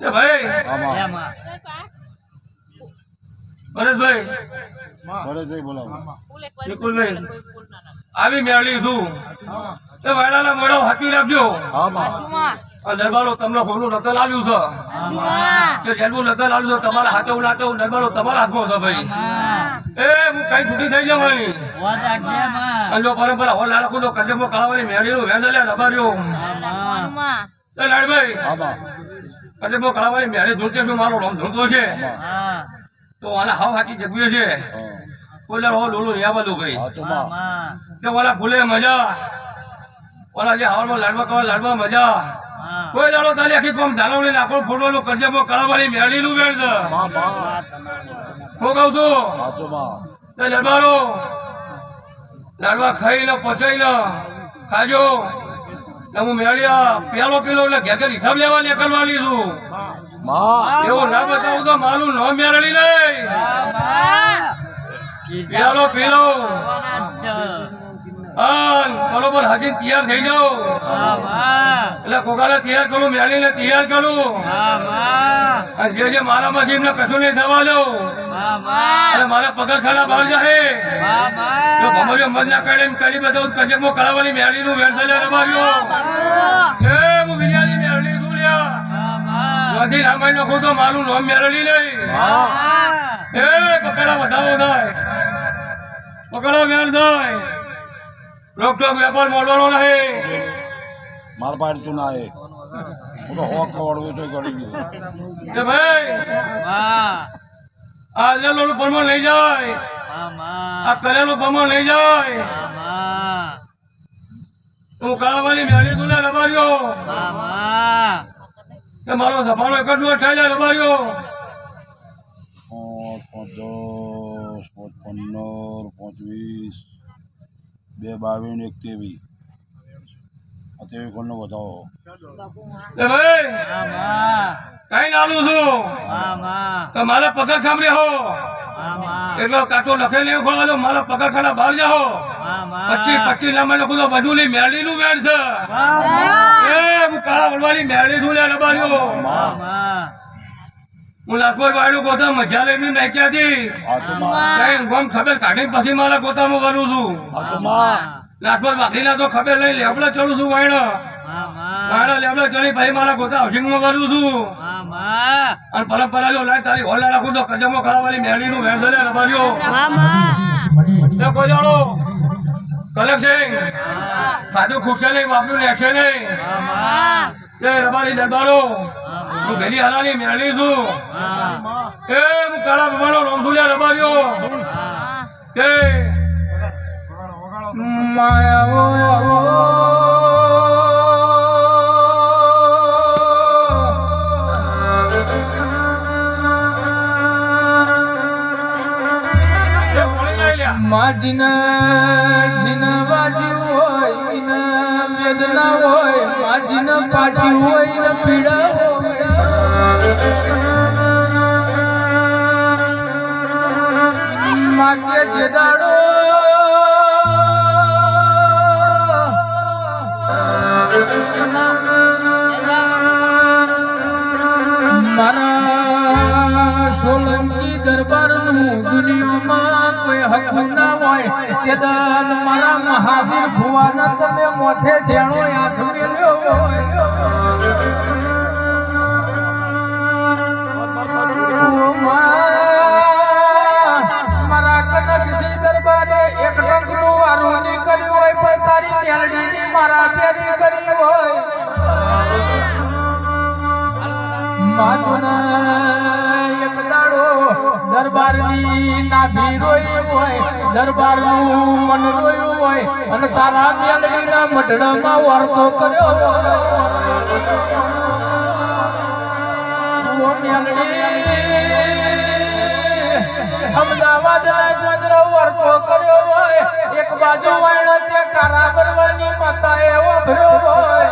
ભાઈ પરેશભાઈ બોલાવો નિકુલભાઈ આવી મેળવી છું તે વાયડાના મોઢો હાકી રાખજો દરબારો તમને ખોલું રતન આવ્યું છે કે જેનું રતન આવ્યું છે તમારા હાથે નાચો દરબારો તમારા હાથમાં છે ભાઈ એ હું કઈ છૂટી થઈ જવાની અંજો પરંપરા હોલ નાખું તો કદમો કળાવાની મેળીનું વેંદલે રબાર્યો લાડભાઈ કદમો કળાવાની મેળી ધૂળતે શું મારો રમ ધૂળતો છે તો આને હાવ હાકી જગ્યું છે કોઈ હો લોલું ન્યા બધું ભાઈ કે ઓલા ફૂલે મજા ઓલા જે હાવરમાં લાડવા કરવા લાડવા મજા કોઈ દાડો તારી આખી કોમ ઝાલવણી નાખો ફોટોનું કરજેમો કળાવાળી મેળીનું વેણ છે હું કહું છું દરબારો લાડવા ખાઈને પચાઈને ખાજો હું મેળ્યા પેલો એટલે ઘેર હિસાબ લેવા નીકળવાની છું એવું ના બતાવું તો મારું ન મેળવી લઈ પેલો બરોબર હાજી તૈયાર થઈ જાઓ એટલે કોકાલે તૈયાર કરું મેળીને તૈયાર કરું અને જે મારા માંથી એમને કશું નહીં થવા દઉં અને મારા પગરખાના બહાર જાય જો ભમરીઓ મજ ના કરી બતાવું કજેમો કળાવાની મેળીનું વેરસલે રમાવ્યો એ હું બિરિયાની મેળવી છું લ્યા નથી રામાયણ નો ખોટો મારું નામ મેળવી નહીં એ પકડા વધાવો થાય પકડો મેળ થાય રોકટોક વેપાર મોડવાનો નહીં માર પાડ તું ના એ હું તો હોક ખવડવું તો કરી ગયું કે ભાઈ આ લેલું પરમણ લઈ જાય આ કરેલું પરમણ લઈ જાય હું કળાવાની મેળી તું રબાર્યો કે મારો સફાનો એક જ થઈ જાય રબાર્યો 10, 15, 25 2, 22 ને 21 કોણનો બતાવો કઈ નાલું છું મારા પગાર સાંભળે હો એટલો કાચો લખે નહીં ખોલવાનો મારા પગારખાના બહાર જાઓ 25 નામ લખું બધું નહીં મેળી નું વેણ છે એ હું કાળા વળવાની મેળી છું લે રબાર્યો હું લાખોઈ વાળું ગોતા મજા લઈને નાખ્યા હતી કઈ ગોમ ખબર કાઢી પછી મારા ગોતામાં વરું છું લાખોઈ વાઘીના તો ખબર લઈ લેબડા ચડું છું વાયણા લેબડા ચડી પછી મારા ગોતા હાઉસિંગમાં વરું છું અને પરંપરા જો લાય તારી હોલ રાખું તો કદમો ખરાવાની મેળીનું વેરસલે રબાર્યો કોઈ જાણો કલેક્શન ખાધું ખૂટશે નહીં વાપર્યું લેશે નહીં એ રબારી દરબારો હું ઘેરી હાલાની મેળવી છું એ હું કાળા બાબાનો રમસુલિયા રબાર્યો કે વાજી હોય વેદના હોય માજીન પાછી હોય ને પીડા માગે જે દાડો મારા સોલંકી દરબારનું દુનિયામાં કોઈ હક ના હોય કે દાન મારા મહાવીર ભુવાના તમે મોથે જેણો હાથ મેલ્યો મારા કનકસિંહ દરબારે એક ટંકનું વારું ની કર્યું હોય પણ તારી મેલડીની મારા પેરી કરી હોય એક દાડો દરબારની નાભી રોઈ હોય દરબારનું મન રોયું હોય અને તારા મેલડીના મઢડામાં વાર્તો કર્યો અમદાવાદ ના ગોજરો વાર્તો કર્યો હોય એક બાજુ વાયણો તે કારા કરવાની માતા એવો ભર્યો હોય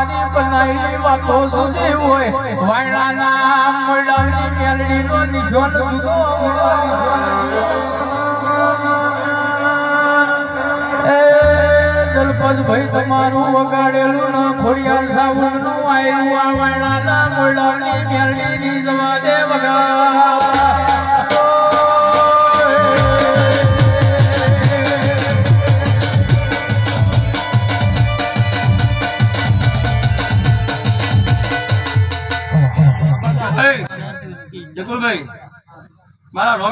તારી બનાવી વાતો જુદી હોય વાયણાના મળાવની મેલડીનો નિશાન જુદો એ દલપત ભાઈ તમારું વગાડેલું ન ખોડિયાર સાઉન્ડ નું આયલું આ વાયડાના મોડાની મેરડીની જવા દે વગા જગુલભાઈ મારા